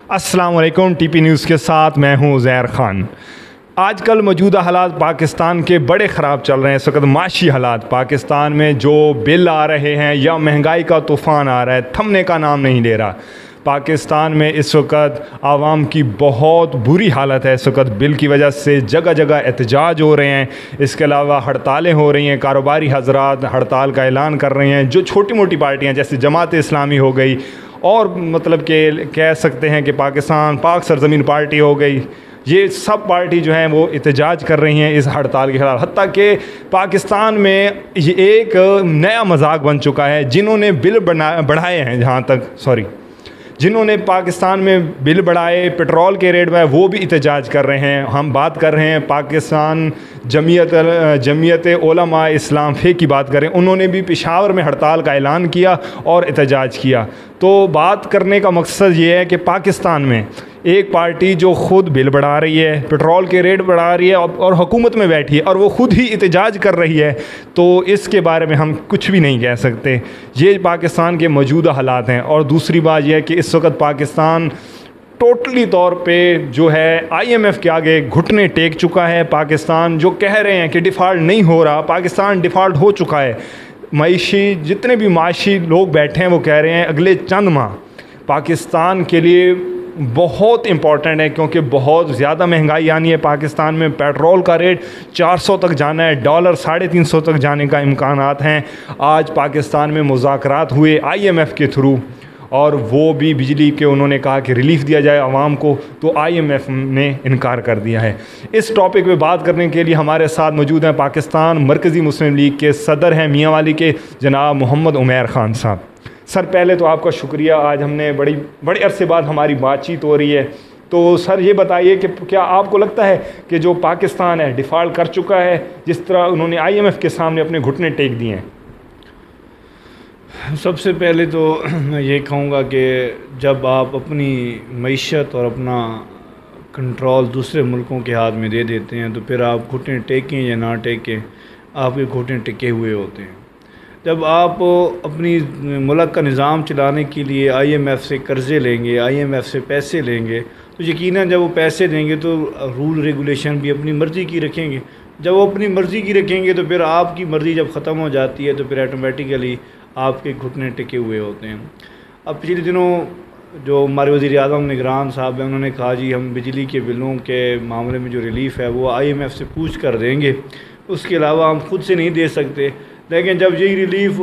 السلام علیکم، T P news کے ساتھ میں ہوں زیر خان۔ آج کل موجودہ حالات پاکستان کے بڑے خراب چل رہے ہیں۔ اس وقت معاشی حالات پاکستان میں جو بل آ رہے ہیں یا مہنگائی کا طوفان آ رہا ہے، تھمنے کا نام نہیں لے رہا۔ پاکستان میں اس وقت عوام کی بہت بری حالت ہے۔ اس وقت بل کی وجہ سے جگہ جگہ احتجاج ہو رہے ہیں، اس کے علاوہ ہڑتالیں ہو رہی ہیں۔ کاروباری حضرات ہڑتال کا اعلان کر رہے ہیں۔ جو چھوٹی موٹی پارٹیاں جیسے جماعت اسلامی ہو گئی اور مطلب کہ کہہ سکتے ہیں کہ پاکستان پاک سرزمین پارٹی ہو گئی، یہ سب پارٹی جو ہیں وہ احتجاج کر رہی ہیں اس ہڑتال کے خلاف۔ حتیٰ کہ پاکستان میں یہ ایک نیا مذاق بن چکا ہے۔ جنہوں نے بل بڑھائے ہیں، جنہوں نے پاکستان میں بل بڑھائے، پٹرول کے ریٹ میں، وہ بھی احتجاج کر رہے ہیں۔ ہم بات کر رہے ہیں پاکستان جمعیت علماء اسلام کی بات کریں، انہوں نے بھی پشاور میں ہڑتال کا اعلان کیا اور احتجاج کیا۔ تو بات کرنے کا مقصد یہ ہے کہ پاکستان میں ایک پارٹی جو خود بل بڑھا رہی ہے، پٹرول کے ریٹ بڑھا رہی ہے اور حکومت میں بیٹھی ہے اور وہ خود ہی احتجاج کر رہی ہے، تو اس کے بارے میں ہم کچھ بھی نہیں کہہ سکتے۔ یہ پاکستان کے موجودہ حالات ہیں۔ اور دوسری بات یہ ہے کہ اس وقت پاکستان ٹوٹلی طور پہ جو ہے آئی ایم ایف کے آگے گھٹنے ٹیک چکا ہے۔ پاکستان جو کہہ رہے ہیں کہ ڈیفالٹ نہیں ہو رہا، پاکستان ڈیفالٹ ہو چکا ہے۔ جتنے بھی معاشی لوگ بیٹھے ہیں وہ کہہ رہے ہیں اگلے چند ماہ پاکستان کے لیے بہت امپورٹنٹ ہے، کیونکہ بہت زیادہ مہنگائی آنی ہے۔ پاکستان میں پیٹرول کا ریٹ 400 تک جانا ہے، ڈالر 350 تک جانے کا امکانات ہیں۔ آج پاکستان میں مذاکرات ہوئے آئی ایم ایف کے تھرو، اور وہ بھی بجلی کے انہوں نے کہا کہ ریلیف دیا جائے عوام کو، تو آئی ایم ایف نے انکار کر دیا ہے۔ اس ٹاپک پہ بات کرنے کے لیے ہمارے ساتھ موجود ہیں پاکستان مرکزی مسلم لیگ کے صدر ہیں میاں والی کے جناب محمد عمیر خان صاحب۔ سر پہلے تو آپ کا شکریہ، آج ہم نے بڑے عرصے بعد ہماری بات چیت ہو رہی ہے۔ تو سر یہ بتائیے کہ کیا آپ کو لگتا ہے کہ جو پاکستان ہے ڈیفالٹ کر چکا ہے، جس طرح انہوں نے آئی ایم ایف کے سامنے اپنے گھٹنے ٹیک دیے ہیں؟ سب سے پہلے تو میں یہ کہوں گا کہ جب آپ اپنی معیشت اور اپنا کنٹرول دوسرے ملکوں کے ہاتھ میں دے دیتے ہیں تو پھر آپ گھٹنے ٹیکیں یا نہ ٹیکیں، آپ کے گھٹنے ٹکے ہوئے ہوتے ہیں۔ جب آپ اپنی ملک کا نظام چلانے کے لیے آئی ایم ایف سے قرضے لیں گے، آئی ایم ایف سے پیسے لیں گے، تو یقیناً جب وہ پیسے دیں گے تو رول ریگولیشن بھی اپنی مرضی کی رکھیں گے۔ جب وہ اپنی مرضی کی رکھیں گے تو پھر آپ کی مرضی جب ختم ہو جاتی ہے تو پھر آٹومیٹیکلی آپ کے گھٹنے ٹکے ہوئے ہوتے ہیں۔ اب پچھلے دنوں جو ہمارے وزیر اعظم نگران صاحب ہیں، انہوں نے کہا جی ہم بجلی کے بلوں کے معاملے میں جو ریلیف ہے وہ آئی ایم ایف سے پوچھ کر دیں گے، اس کے علاوہ ہم خود سے نہیں دے سکتے۔ لیکن جب یہی ریلیف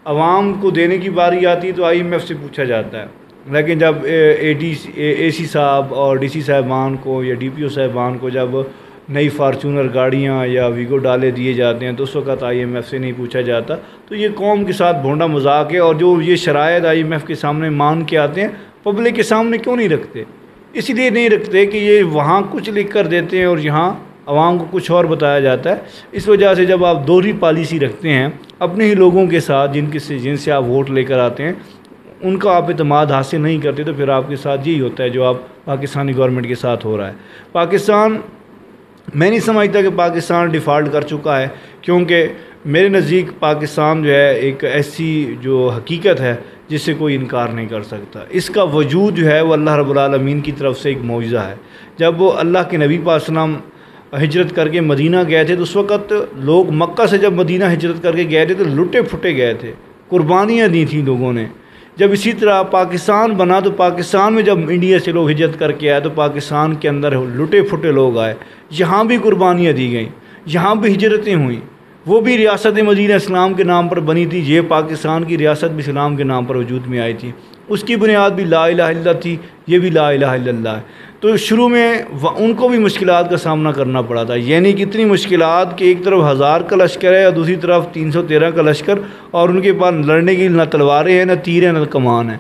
عوام کو دینے کی باری آتی ہے تو آئی ایم ایف سے پوچھا جاتا ہے۔ لیکن جب اے سی صاحب اور ڈی سی صاحبان کو یا ڈی پی او صاحبان کو جب نئی فارچونر گاڑیاں یا ویگو ڈالے دیے جاتے ہیں تو اس وقت آئی ایم ایف سے نہیں پوچھا جاتا۔ تو یہ قوم کے ساتھ بھونڈا مذاق ہے، اور جو یہ شرائط آئی ایم ایف کے سامنے مان کے آتے ہیں پبلک کے سامنے کیوں نہیں رکھتے؟ اسی لیے نہیں رکھتے کہ یہ وہاں کچھ لکھ کر دیتے ہیں اور یہاں عوام کو کچھ اور بتایا جاتا ہے۔ اس وجہ سے جب آپ دوہری پالیسی رکھتے ہیں اپنے ہی لوگوں کے ساتھ جن سے آپ ووٹ لے کر آتے ہیں، ان کا آپ اعتماد حاصل نہیں کرتے، تو پھر آپ کے ساتھ یہی ہوتا ہے جو آپ پاکستانی گورنمنٹ کے ساتھ ہو رہا ہے۔ میں نہیں سمجھتا کہ پاکستان ڈیفالٹ کر چکا ہے، کیونکہ میرے نزدیک پاکستان جو ہے ایک ایسی جو حقیقت ہے جس سے کوئی انکار نہیں کر سکتا۔ اس کا وجود جو ہے وہ اللہ رب العالمین کی طرف سے ایک معجزہ ہے۔ جب وہ اللہ کے نبی پاک صلی اللہ علیہ وسلم ہجرت کر کے مدینہ گئے تھے تو اس وقت لوگ مکہ سے جب مدینہ ہجرت کر کے گئے تھے تو لٹے پھٹے گئے تھے، قربانیاں دی تھیں لوگوں نے۔ جب اسی طرح پاکستان بنا تو پاکستان میں جب انڈیا سے لوگ ہجرت کر کے آئے تو پاکستان کے اندر لٹے پھٹے لوگ آئے، یہاں بھی قربانیاں دی گئیں، یہاں بھی ہجرتیں ہوئیں۔ وہ بھی ریاست مدینہ اسلام کے نام پر بنی تھی، یہ پاکستان کی ریاست بھی اسلام کے نام پر وجود میں آئی تھی، اس کی بنیاد بھی لا الہ الا اللہ تھی، یہ بھی لا الہ الا اللہ ہے۔ تو شروع میں ان کو بھی مشکلات کا سامنا کرنا پڑا تھا، یعنی کتنی مشکلات کہ ایک طرف 1000 کا لشکر ہے اور دوسری طرف 313 کا لشکر، اور ان کے پاس لڑنے کی نہ تلواریں ہیں، نہ تیر ہیں، نہ کمان ہیں۔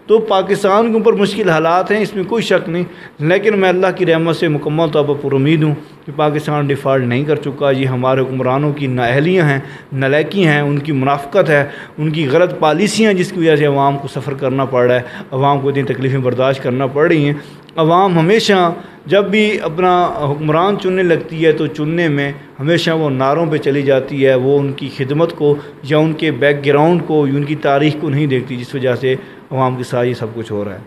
تو پاکستان کے اوپر مشکل حالات ہیں، اس میں کوئی شک نہیں، لیکن میں اللہ کی رحمت سے مکمل طور پر پر امید ہوں کہ پاکستان ڈیفالٹ نہیں کر چکا۔ یہ ہمارے حکمرانوں کی نااہلیاں ہیں، نالائکی ہیں، ان کی منافقت ہے، ان کی غلط پالیسیاں جس کی وجہ سے عوام کو سفر کرنا پڑ رہا ہے، عوام کو اتنی تکلیفیں برداشت کرنا پڑ رہی ہیں۔ عوام ہمیشہ جب بھی اپنا حکمران چننے لگتی ہے تو چننے میں ہمیشہ وہ نعروں پہ چلی جاتی ہے، وہ ان کی خدمت کو یا ان کے بیک گراؤنڈ کو یا ان کی تاریخ کو نہیں دیکھتی، جس وجہ سے عوام کے ساتھ یہ سب کچھ ہو رہا ہے۔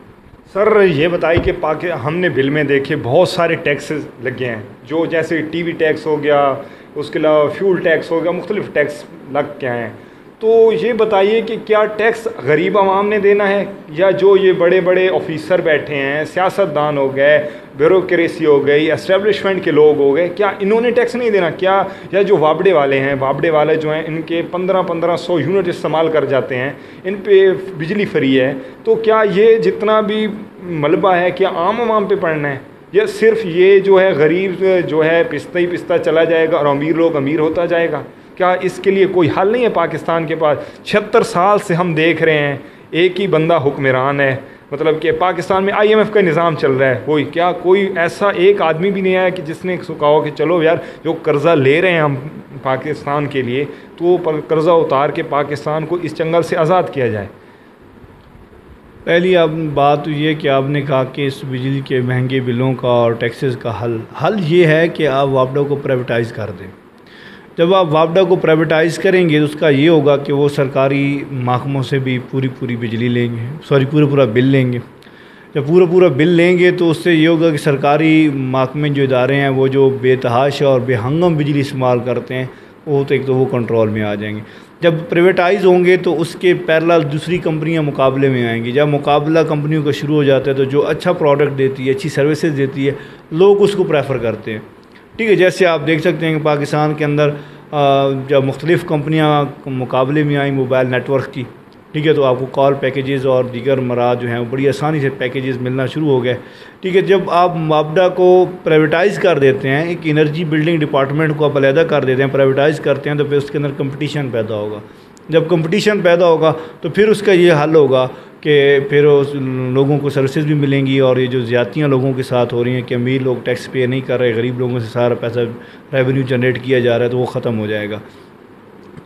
سر یہ بتائیے کہ ہم نے بل میں دیکھے بہت سارے ٹیکسز لگے ہیں، جو جیسے ٹی وی ٹیکس ہو گیا، اس کے علاوہ فیول ٹیکس ہو گیا، مختلف ٹیکس لگ کے ہیں. تو یہ بتائیے کہ کیا ٹیکس غریب عوام نے دینا ہے، یا جو یہ بڑے بڑے آفیسر بیٹھے ہیں، سیاستدان ہو گئے، بیوروکریسی ہو گئی، اسٹیبلشمنٹ کے لوگ ہو گئے، کیا انہوں نے ٹیکس نہیں دینا؟ کیا یا جو وابڈے والے ہیں، وابڈے والے جو ہیں ان کے 1500 یونٹ استعمال کر جاتے ہیں، ان پہ بجلی فری ہے، تو کیا یہ جتنا بھی ملبہ ہے کیا عام عوام پہ پڑنا ہے، یا صرف یہ جو ہے غریب جو ہے پستہ ہی پستہ چلا جائے گا اور امیر لوگ امیر ہوتا جائے گا؟ کیا اس کے لیے کوئی حل نہیں ہے پاکستان کے پاس؟ 76 سال سے ہم دیکھ رہے ہیں ایک ہی بندہ حکمران ہے، مطلب کہ پاکستان میں IMF کا نظام چل رہا ہے. کوئی ایسا ایک آدمی بھی نہیں آیا کہ جس نے کہا ہو کہ چلو یار جو قرضہ لے رہے ہیں ہم پاکستان کے لیے، تو قرضہ اتار کے پاکستان کو اس چنگل سے آزاد کیا جائے. پہلی بات تو یہ کہ آپ نے کہا کہ اس بجلی کے مہنگے بلوں کا اور ٹیکسز کا حل یہ ہے کہ آپ وابڈا کو پرائیویٹائز کر دیں. جب آپ وابڈا کو پرائیویٹائز کریں گے تو اس کا یہ ہوگا کہ وہ سرکاری محکموں سے بھی پوری بجلی لیں گے، پورا بل لیں گے. جب پورا بل لیں گے تو اس سے یہ ہوگا کہ سرکاری محکمے جو ادارے ہیں وہ جو بے تحاشا اور بے ہنگم بجلی استعمال کرتے ہیں وہ کنٹرول میں آ جائیں گے. جب پرائیویٹائز ہوں گے تو اس کے پیرالل دوسری کمپنیاں مقابلے میں آئیں گی. جب مقابلہ کمپنیوں کا شروع ہو جاتا ہے تو جو اچھا پروڈکٹ دیتی ہے، اچھی سروسز دیتی ہے، لوگ اس کو پریفر کرتے ہیں. ٹھیک ہے، جیسے آپ دیکھ سکتے ہیں کہ پاکستان کے اندر جب مختلف کمپنیاں مقابلے میں آئیں موبائل نیٹ ورک کی، ٹھیک ہے، تو آپ کو کال پیکیجز اور دیگر مراد جو ہیں وہ بڑی آسانی سے پیکیجز ملنا شروع ہو گئے. ٹھیک ہے، جب آپ وابڈا کو پرائیویٹائز کر دیتے ہیں، ایک انرجی بلڈنگ ڈپارٹمنٹ کو آپ علیحدہ کر دیتے ہیں، پرائیویٹائز کرتے ہیں، تو پھر اس کے اندر کمپٹیشن پیدا ہوگا. جب کمپٹیشن پیدا ہوگا تو پھر اس کا یہ حل ہوگا کہ پھر لوگوں کو سروسز بھی ملیں گی، اور یہ جو زیادتیاں لوگوں کے ساتھ ہو رہی ہیں کہ امیر لوگ ٹیکس پے نہیں کر رہے، غریب لوگوں سے سارا پیسہ ریونیو جنریٹ کیا جا رہا ہے، تو وہ ختم ہو جائے گا.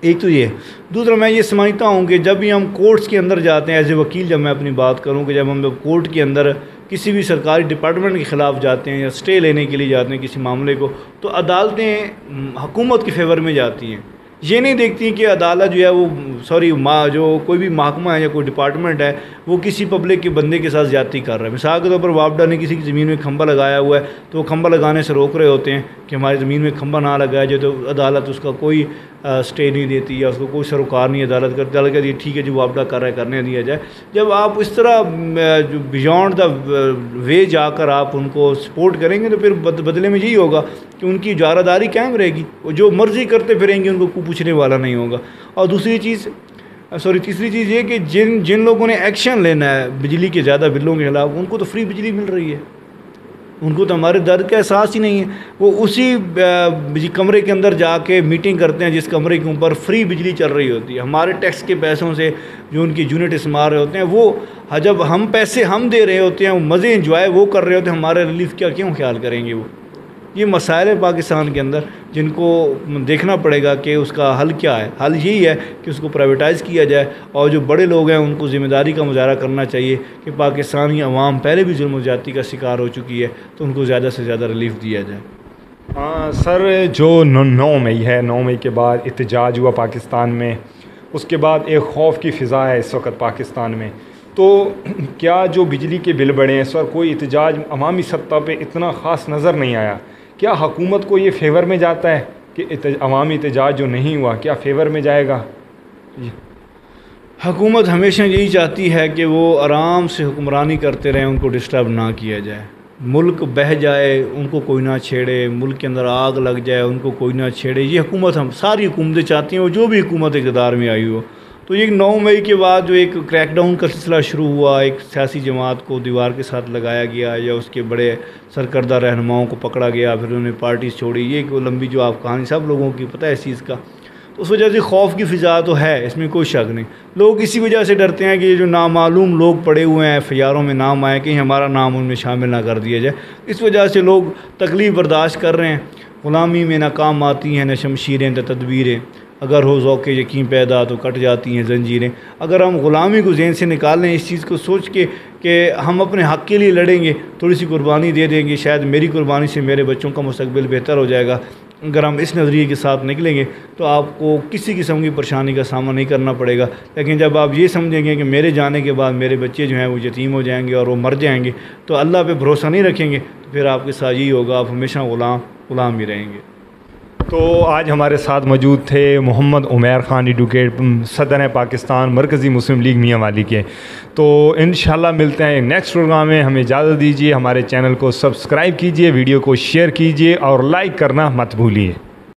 ایک تو یہ. دوسرا میں یہ سمجھتا ہوں کہ جب بھی ہم کورٹس کے اندر جاتے ہیں ایز اے وکیل، جب میں اپنی بات کروں کہ جب ہم کورٹ کے اندر کسی بھی سرکاری ڈپارٹمنٹ کے خلاف جاتے ہیں یا اسٹے لینے کے لیے جاتے ہیں کسی معاملے کو، تو عدالتیں حکومت کے فیور میں جاتی ہیں. یہ نہیں دیکھتی کہ عدالت جو ہے وہ جو کوئی بھی محکمہ ہے یا کوئی ڈپارٹمنٹ ہے وہ کسی پبلک کے بندے کے ساتھ زیادتی کر رہا ہے. مثال کے طور پر وابڈا نے کسی کی زمین میں کھمبا لگایا ہوا ہے تو وہ کھمبا لگانے سے روک رہے ہوتے ہیں کہ ہماری زمین میں کھمبا نہ لگایا جائے، تو عدالت اس کا کوئی اسٹے نہیں دیتی یا اس کو کوئی سروکار نہیں عدالت کرتی. عدالت کہتی ہے ٹھیک ہے جو وابڈا کر رہا ہے کرنے دیا جائے. جب آپ اس طرح بیونڈ دا وے جا کر آپ ان کو سپورٹ کریں گے تو پھر بدلے میں یہی ہوگا کہ ان کی اجارہ داری قائم رہے گی، وہ جو مرضی کرتے پھریں گے، ان کو کوئی پوچھنے والا نہیں ہوگا. اور تیسری چیز یہ کہ جن لوگوں نے ایکشن لینا ہے بجلی کے زیادہ بلوں کے خلاف، ان کو تو فری بجلی مل رہی ہے، ان کو تو ہمارے درد کا احساس ہی نہیں ہے. وہ اسی کمرے کے اندر جا کے میٹنگ کرتے ہیں جس کمرے کے اوپر فری بجلی چل رہی ہوتی ہے. ہمارے ٹیکس کے پیسوں سے جو ان کی یونٹ استعمال رہے ہوتے ہیں، وہ جب ہم پیسے دے رہے ہوتے ہیں، وہ مزے انجوائے وہ کر رہے ہوتے ہیں، ہمارے ریلیف کیوں خیال کریں گے وہ؟ یہ مسائل ہے پاکستان کے اندر جن کو دیکھنا پڑے گا کہ اس کا حل کیا ہے. حل یہی ہے کہ اس کو پرائیویٹائز کیا جائے، اور جو بڑے لوگ ہیں ان کو ذمہ داری کا مظاہرہ کرنا چاہیے کہ پاکستانی عوام پہلے بھی ظلم و زیادتی کا شکار ہو چکی ہے، تو ان کو زیادہ سے زیادہ ریلیف دیا جائے. سر جو 9 مئی ہے، 9 مئی کے بعد احتجاج ہوا پاکستان میں، اس کے بعد ایک خوف کی فضا ہے اس وقت پاکستان میں. تو کیا جو بجلی کے بل بڑھے ہیں اس وقت کوئی احتجاج عوامی سطح پہ اتنا خاص نظر نہیں آیا؟ کیا حکومت کو یہ فیور میں جاتا ہے کہ عوامی احتجاج جو نہیں ہوا کیا فیور میں جائے گا؟ حکومت ہمیشہ یہی چاہتی ہے کہ وہ آرام سے حکمرانی کرتے رہیں، ان کو ڈسٹرب نہ کیا جائے. ملک بہہ جائے ان کو کوئی نہ چھیڑے، ملک کے اندر آگ لگ جائے ان کو کوئی نہ چھیڑے. یہ حکومت ہم ساری حکومتیں چاہتی ہیں، وہ جو بھی حکومت اقتدار میں آئی ہو. تو یہ 9 مئی کے بعد جو ایک کریک ڈاؤن کا سلسلہ شروع ہوا، ایک سیاسی جماعت کو دیوار کے ساتھ لگایا گیا یا اس کے بڑے سرکردہ رہنماؤں کو پکڑا گیا، پھر انہوں نے پارٹیز چھوڑی، یہ ایک لمبی جو آپ کہانی سب لوگوں کی پتہ ہے اس چیز کا. تو اس وجہ سے خوف کی فضا تو ہے، اس میں کوئی شک نہیں. لوگ اسی وجہ سے ڈرتے ہیں کہ یہ جو نامعلوم لوگ پڑے ہوئے ہیں FIRوں میں نام آئے، کہیں ہمارا نام ان میں شامل نہ کر دیا جائے. اس وجہ سے لوگ تکلیف برداشت کر رہے ہیں. غلامی میں نہ کام آتی ہیں نہ شمشیریں نہ تدبیریں، اگر ہو ذوق یقین پیدا تو کٹ جاتی ہیں زنجیریں. اگر ہم غلامی کو ذہن سے نکال لیں، اس چیز کو سوچ کے کہ ہم اپنے حق کے لیے لڑیں گے، تھوڑی سی قربانی دے دیں گے، شاید میری قربانی سے میرے بچوں کا مستقبل بہتر ہو جائے گا، اگر ہم اس نظریے کے ساتھ نکلیں گے تو آپ کو کسی قسم کی پریشانی کا سامنا نہیں کرنا پڑے گا. لیکن جب آپ یہ سمجھیں گے کہ میرے جانے کے بعد میرے بچے جو ہیں وہ یتیم ہو جائیں گے اور وہ مر جائیں گے تو اللہ پہ بھروسہ نہیں رکھیں گے تو پھر آپ کے ساتھ یہی ہوگا, آپ ہمیشہ غلام ہی رہیں گے. تو آج ہمارے ساتھ موجود تھے محمد عمیر خان ایڈوکیٹ, صدر پاکستان مرکزی مسلم لیگ میاں والی کے. تو انشاءاللہ ملتے ہیں نیکسٹ پروگرام میں. ہمیں اجازت دیجیے, ہمارے چینل کو سبسکرائب کیجیے, ویڈیو کو شیئر کیجیے اور لائک کرنا مت بھولیے.